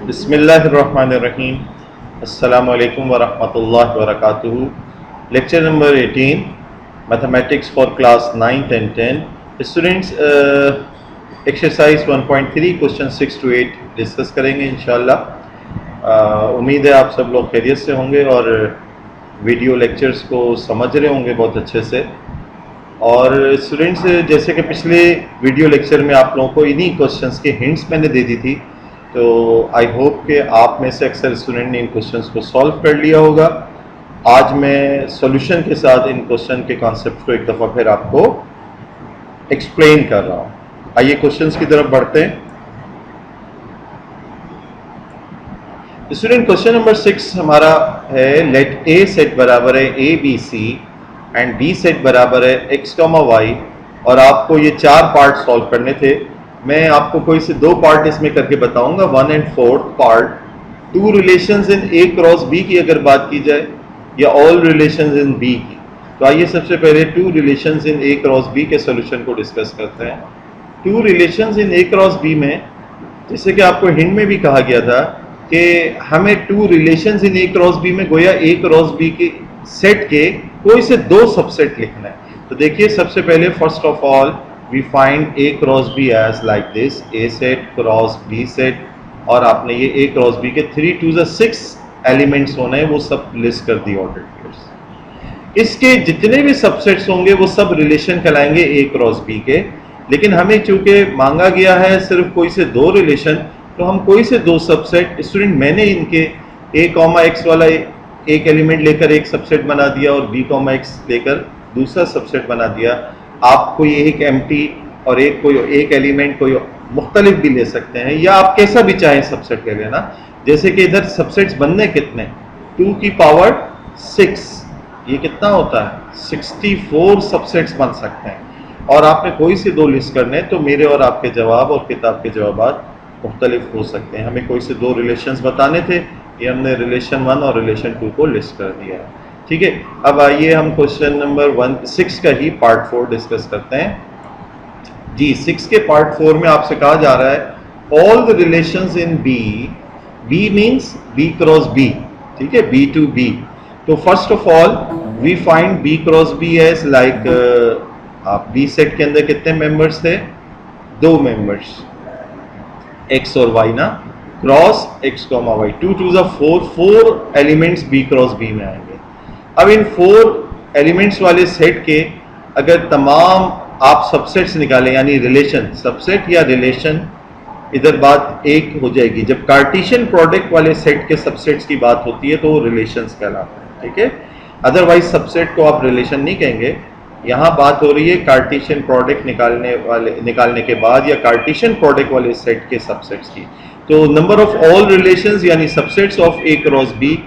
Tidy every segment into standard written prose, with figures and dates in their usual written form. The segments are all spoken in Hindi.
बिस्मिल्लाहिर्रहमानिर्रहीम। अस्सलामु अलैकुम वरहमतुल्लाहि वबरकातुहू। Lecture number 18 mathematics for class 9th and 10 students. Exercise 1.3 question 6 to 8 discuss करेंगे इंशाल्लाह। उम्मीद है आप सब लोग खैरियत से होंगे और वीडियो लेक्चर्स को समझ रहे होंगे बहुत अच्छे से। और स्टूडेंट्स, जैसे कि पिछले वीडियो लेक्चर में आप लोगों को इन्हीं क्वेश्चंस के हिंट्स मैंने दे दी थी, तो आई होप कि आप में से अक्सर स्टूडेंट ने इन क्वेश्चंस को सॉल्व कर लिया होगा। आज मैं सॉल्यूशन के साथ इन क्वेश्चन के कॉन्सेप्ट को एक दफ़ा फिर आपको एक्सप्लेन कर रहा हूँ। आइए क्वेश्चंस की तरफ बढ़ते हैं। स्टूडेंट, क्वेश्चन नंबर 6 हमारा है, लेट ए सेट बराबर है A B C and B set बराबर है एक्स कॉमा वाई, और आपको ये 4 पार्ट सॉल्व करने थे। मैं आपको कोई से 2 पार्ट इसमें करके बताऊंगा, 1 and 4th part. 2 relations in A cross B की अगर बात की जाए या ऑल रिलेशंस इन बी की, तो आइए सबसे पहले 2 relations in A cross B के सोल्यूशन को डिस्कस करते हैं। 2 relations in A cross B में, जैसे कि आपको हिंट में भी कहा गया था कि हमें 2 relations in A cross B में गोया ए क्रॉस बी के सेट के कोई से 2 सबसेट लिखना है। तो देखिए, सबसे पहले first of all we find A cross B as like this, A set cross B set, और आपने ये ए क्रॉस बी के 3 to the 6 एलिमेंट्स होने हैं, वो सब लिस्ट कर दी ऑर्डर पेयर्स। इसके जितने भी सबसेट्स होंगे वो सब रिलेशन कहलाएंगे ए क्रॉस बी के। लेकिन हमें चूंकि मांगा गया है सिर्फ कोई से 2 रिलेशन, तो हम कोई से 2 सबसेट, स्टूडेंट मैंने इनके ए कॉमा एक्स वाला एक एलिमेंट लेकर एक सबसेट बना दिया और बी कॉमा एक्स लेकर दूसरा सबसेट बना दिया। आप कोई एक एम्प्टी और कोई एक एलिमेंट कोई मुख्तलिफ भी ले सकते हैं, या आप कैसा भी चाहें सबसेट ले लेना। जैसे कि इधर सबसेट्स बनने कितने, 2 की पावर 6, ये कितना होता है 64 सबसेट्स बन सकते हैं। और आपने कोई से 2 लिस्ट करने, तो मेरे और आपके जवाब और किताब के जवाब मुख्तलिफ हो सकते हैं। हमें कोई से 2 रिलेशंस बताने थे, ये हमने रिलेशन 1 और रिलेशन 2 को लिस्ट कर दिया है। ठीक है, अब आइए हम क्वेश्चन नंबर 6 का ही पार्ट 4 डिस्कस करते हैं जी। 6 के पार्ट 4 में आपसे कहा जा रहा है all the relations in B, B means B cross B, ठीक है, बी टू बी। तो first of all we find B cross B as like, आप बी सेट के अंदर कितने मेंबर्स थे, 2 मेंबर्स, एक्स और वाई ना, cross X comma Y, 2 to the 4 elements B cross B में आएंगे। अब इन 4 एलिमेंट्स वाले सेट के अगर तमाम आप सबसेट्स निकालें, यानी रिलेशन, सबसेट या रिलेशन, इधर बात एक हो जाएगी। जब कार्टेशियन प्रोडक्ट वाले सेट के सबसेट्स की बात होती है तो वो रिलेशंस कहलाते हैं, ठीक है। अदरवाइज सबसेट को आप रिलेशन नहीं कहेंगे। यहाँ बात हो रही है कार्टेशियन प्रोडक्ट निकालने के बाद या कार्टेशियन प्रोडक्ट वाले सेट के सबसेट्स की। तो नंबर ऑफ ऑल रिलेशंस यानी subsets of A cross B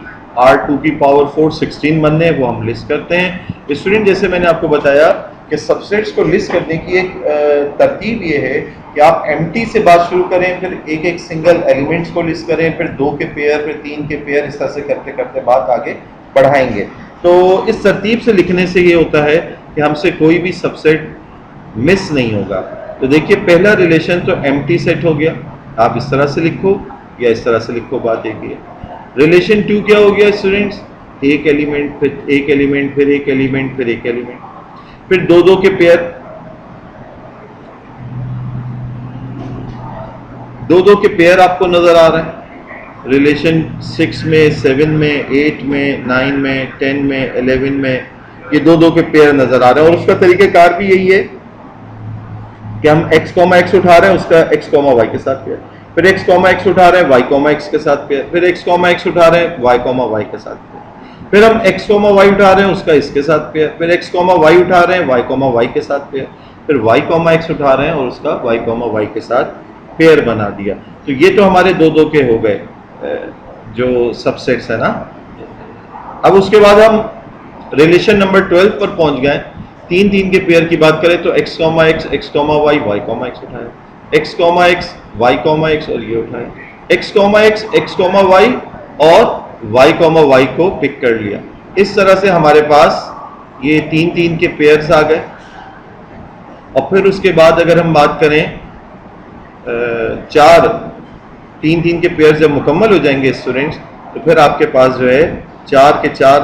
are 2 की पावर 4 16 बनने, वो हम लिस्ट करते हैं। स्टूडेंट, जैसे मैंने आपको बताया कि सबसेट्स को लिस्ट करने की एक तरतीब ये है कि आप एम्प्टी से बात शुरू करें, फिर एक एक सिंगल एलिमेंट्स को लिस्ट करें, फिर 2 के पेयर, फिर 3 के पेयर, इस तरह से करते करते बात आगे बढ़ाएंगे। तो इस तरतीब से लिखने से ये होता है कि हमसे कोई भी सबसेट मिस नहीं होगा। तो देखिए, पहला रिलेशन तो एम्प्टी सेट हो गया, आप इस तरह से लिखो या इस तरह से लिखो, बात एक ही है। रिलेशन 2 क्या हो गया स्टूडेंट्स, एक एलिमेंट, फिर एक एलिमेंट, फिर एक एलिमेंट, फिर एक एलिमेंट, फिर 2 के पेयर, 2 के पेयर आपको नजर आ रहे हैं। रिलेशन 6 में, 7 में, 8 में, 9 में, 10 में, 11 में, ये 2 के पेयर नजर आ रहे हैं। और उसका तरीकेकार भी यही है कि हम x कॉमा एक्स उठा रहे हैं, उसका x कॉमा वाई के साथ पेयर, फिर x कॉमा एक्स उठा रहे हैं y कॉमा एक्स के साथ पेयर, फिर x कॉमा एक्स उठा रहे हैं y कॉमा वाई के साथ पेयर, फिर हम x कॉमा वाई उठा रहे हैं, उसका इसके साथ पेयर, फिर x कॉमा वाई उठा रहे हैं y कॉमा वाई के साथ पेयर, फिर y कॉमा एक्स उठा रहे हैं और उसका y कॉमा वाई के साथ पेयर बना दिया। तो ये तो हमारे 2 के हो गए जो सबसेट्स है ना। अब उसके बाद हम रिलेशन नंबर 12 पर पहुंच गए। 3 के पेयर की बात करें तो x comma X, x comma Y, y comma X उठाए, x comma X, y comma X, और ये उठाए, x comma X, x comma Y और y कॉमा वाई को पिक कर लिया। इस तरह से हमारे पास ये 3 के पेयर्स आ गए। और फिर उसके बाद अगर हम बात करें 4 तीन तीन के पेयर जब मुकम्मल हो जाएंगे स्टूडेंट्स, तो फिर आपके पास जो है चार के चार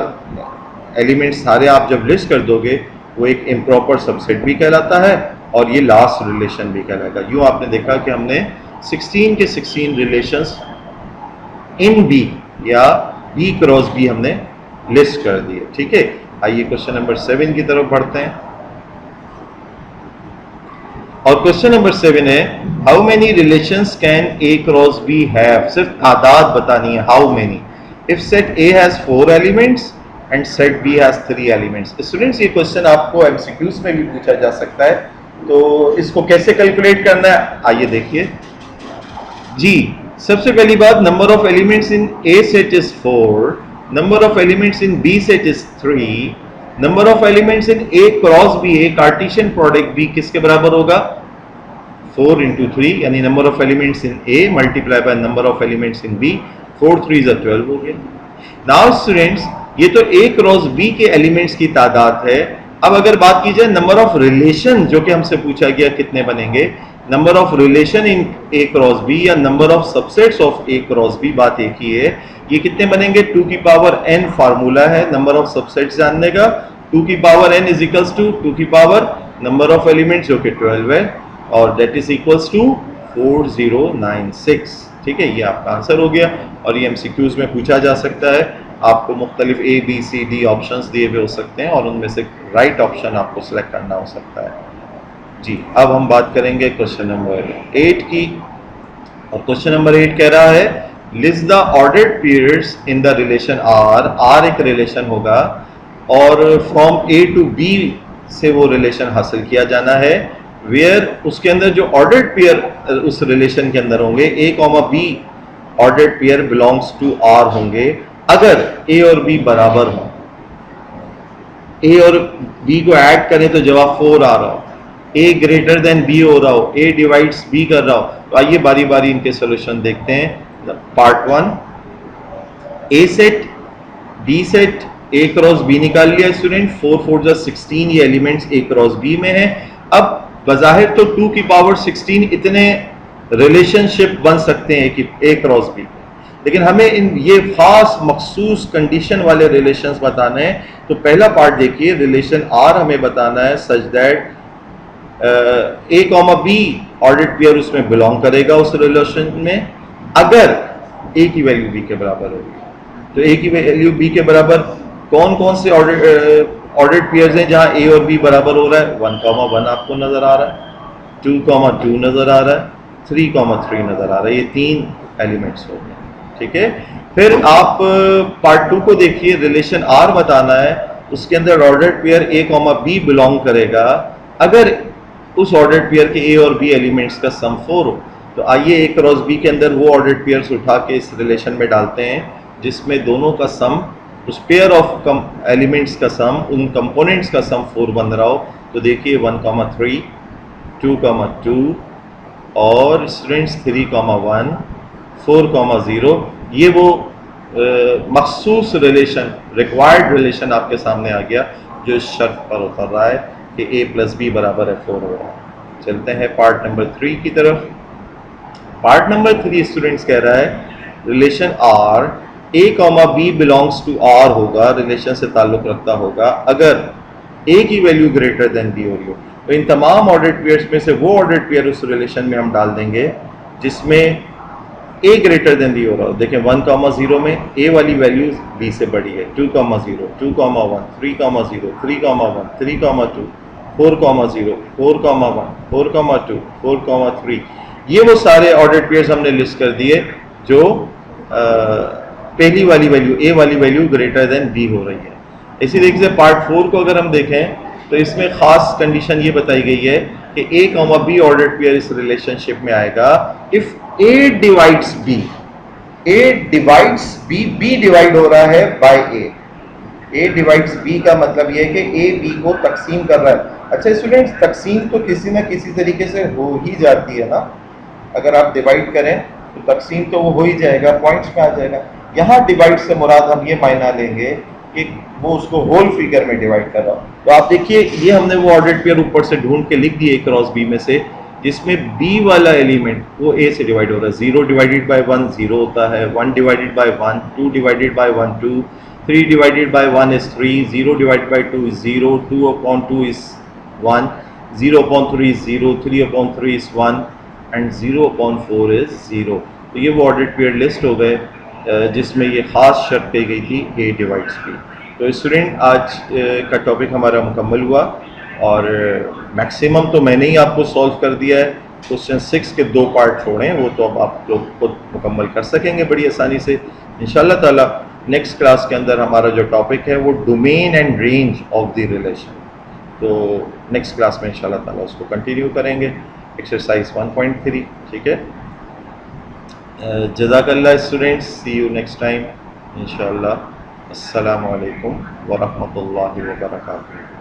एलिमेंट्स सारे आप जब लिस्ट कर दोगे, वो एक इम्प्रॉपर सबसेट भी कहलाता है और ये लास्ट रिलेशन भी कहलाएगा। यूँ आपने देखा कि हमने 16 के 16 रिलेशंस इन बी या बी क्रॉस बी हमने लिस्ट कर दिए। ठीक है, आइए क्वेश्चन नंबर 7 की तरफ बढ़ते हैं। और क्वेश्चन नंबर 7 है, how many relations can A cross B have? सिर्फ तादाद बतानी है, how many. If set A has 4 elements and set B has 3 elements. Students, ये क्वेश्चन आपको एमसीक्यूज में भी पूछा जा सकता है, तो इसको कैसे कैलकुलेट करना है आइए देखिए जी। सबसे पहली बात, number of elements in A set is 4, number of elements in B set is 3, number of elements in A cross B, A Cartesian product B किसके बराबर होगा? 4 into 3, यानी number of elements in A multiply by number of elements in B, 4 3 12 हो गया। नाउ स्टूडेंट्स, ये तो ए क्रॉस बी के एलिमेंट्स की तादाद है। अब अगर बात की जाए नंबर ऑफ रिलेशन, जो कि हमसे पूछा गया कितने बनेंगे, number of relation in A cross B या number of subsets of A cross B, बात एक ही है। ये कितने बनेंगे? 2 की पावर n फार्मूला है नंबर ऑफ सबसेट्स जानने का, 2 की power n is equals to 2 की पावर नंबर ऑफ एलिमेंट्स जो कि 12 है, और दैट इज इक्वल्स टू 4096। ठीक है, ये आपका आंसर हो गया। और ये एमसीक्यूज में पूछा जा सकता है, आपको मुख्तलिफ A B C D options दिए हुए हो सकते हैं और उनमें से राइट ऑप्शन आपको सिलेक्ट करना हो सकता है जी। अब हम बात करेंगे क्वेश्चन नंबर 8 की, और क्वेश्चन नंबर 8 कह रहा है, list the ordered pairs in the relation R. R एक रिलेशन होगा और फ्रॉम ए टू बी से वो रिलेशन हासिल किया जाना है, वेयर उसके अंदर जो ऑर्डर्ड पेयर उस रिलेशन के अंदर होंगे, A comma B ordered pair belongs to R होंगे अगर ए और बी बराबर हो। ए और बी को ऐड करें तो जवाब 4 आ रहा हो, ए ग्रेटर देन बी हो रहा हो, ए डिवाइड्स बी कर रहा हो। तो आइए बारी बारी इनके सॉल्यूशन देखते हैं। Part 1, A set B set A cross B निकाल लिया स्टूडेंट, 4 4 जा 16, ये एलिमेंट्स ए क्रॉस बी में है। अब बजाहिर तो 2 की पावर 16 इतने रिलेशनशिप बन सकते हैं कि ए क्रॉस बी, लेकिन हमें इन ये खास मखसूस कंडीशन वाले रिलेशंस बताने हैं। तो पहला पार्ट देखिए, रिलेशन आर हमें बताना है such that A comma B ordered pair उसमें बिलोंग करेगा उस रिलेशन में अगर ए की वैल्यू बी के बराबर होगी। तो ए की वैल्यू बी के बराबर कौन कौन से ऑर्डर्ड पेयर्स हैं जहां ए और बी बराबर हो रहा है? 1,1 आपको नजर आ रहा है, 2,2 नजर आ रहा है, 3,3 नजर आ रहा है। ये 3 एलिमेंट्स हो गए। ठीक है, फिर आप पार्ट 2 को देखिए, रिलेशन आर बताना है, उसके अंदर ordered pair A comma B belong करेगा अगर उस ऑर्डर्ड पेयर के ए और बी एलिमेंट्स का सम 4 हो। तो आइए ए क्रॉस बी के अंदर वो ऑर्डर्ड पेयर्स उठा के इस रिलेशन में डालते हैं जिसमें दोनों का सम, उस पेयर ऑफ एलिमेंट्स का सम, उन कंपोनेंट्स का सम 4 बन रहा हो। तो देखिए 1,3, 2,2 और स्टूडेंट्स 3,1, 4,0, ये वो मखसूस रिलेशन, रिक्वायर्ड रिलेशन आपके सामने आ गया जो इस शर्त पर उतर रहा है कि a प्लस बी बराबर है 4 हो रहा है। चलते हैं पार्ट नंबर 3 की तरफ। पार्ट नंबर 3 स्टूडेंट्स कह रहा है relation R a comma B belongs to R होगा, रिलेशन से ताल्लुक रखता होगा अगर a की वैल्यू ग्रेटर देन b हो रही हो। तो इन तमाम ऑर्डर्ड पेयर्स में से वो ऑर्डर्ड पेयर उस रिलेशन में हम डाल देंगे जिसमें a ग्रेटर देन b हो रहा हो। देखें 1,0 में a वाली वैल्यू b से बड़ी है, 2,0, 2,1, 3,0, 3,1, 3,2, 4,0, 4,1, 4,2, 4,3, ये वो सारे ऑर्डर्ड पेयर्स हमने लिस्ट कर दिए जो पहली वाली वैल्यू a वाली वैल्यू ग्रेटर देन b हो रही है। इसी तरीके से पार्ट 4 को अगर हम देखें तो इसमें खास कंडीशन ये बताई गई है कि a comma b ordered pair इस रिलेशनशिप में आएगा if a divides b, a divides b, b divide हो रहा है बाय a डिवाइड्स b का मतलब ये है कि a b को तकसीम कर रहा है। अच्छा स्टूडेंट्स, तकसीम तो किसी ना किसी तरीके से हो ही जाती है ना, अगर आप डिवाइड करें तो तकसीम तो वो हो ही जाएगा, पॉइंट्स में आ जाएगा। यहाँ डिवाइड से मुराद हम ये मायना लेंगे कि वो उसको होल फिगर में डिवाइड कर रहा हो। तो आप देखिए ये हमने वो ऑर्डर्ड पेयर ऊपर से ढूंढ के लिख दिए क्रॉस बी में से जिसमें बी वाला एलिमेंट वो ए से डिवाइड हो रहा है। 0 डिवाइडेड बाय 1 0 होता है, 1 divided by 1 2 divided by 1 2, 3 divided by 1 is 3, 0 divided by 2 is 0, 2 upon 2 is 1, 0 upon 3 is 0, 3 upon 3 is 1 and 0 upon 4 is 0। तो ये वो ऑर्डर्ड पेयर्ड लिस्ट हो गए जिसमें ये ख़ास शर्त कही गई थी ए डिवाइड्स की। तो स्टूडेंट आज का टॉपिक हमारा मुकम्मल हुआ और मैक्सिमम तो मैंने ही आपको सॉल्व कर दिया है। क्वेश्चन 6 के 2 पार्ट छोड़े हैं, वो तो अब आप लोग खुद मुकम्मल कर सकेंगे बड़ी आसानी से इंशाल्लाह ताला। नेक्स्ट क्लास के अंदर हमारा जो टॉपिक है वो domain and range of the relation, तो नेक्स्ट क्लास में इंशाल्लाह ताला उसको कंटिन्यू करेंगे। एक्सरसाइज 1.3, ठीक है। जज़ाकल्लाह students, see you next time इंशाल्लाह। अस्सलामु अलैकुम व रहमतुल्लाहि व बरकातुहू।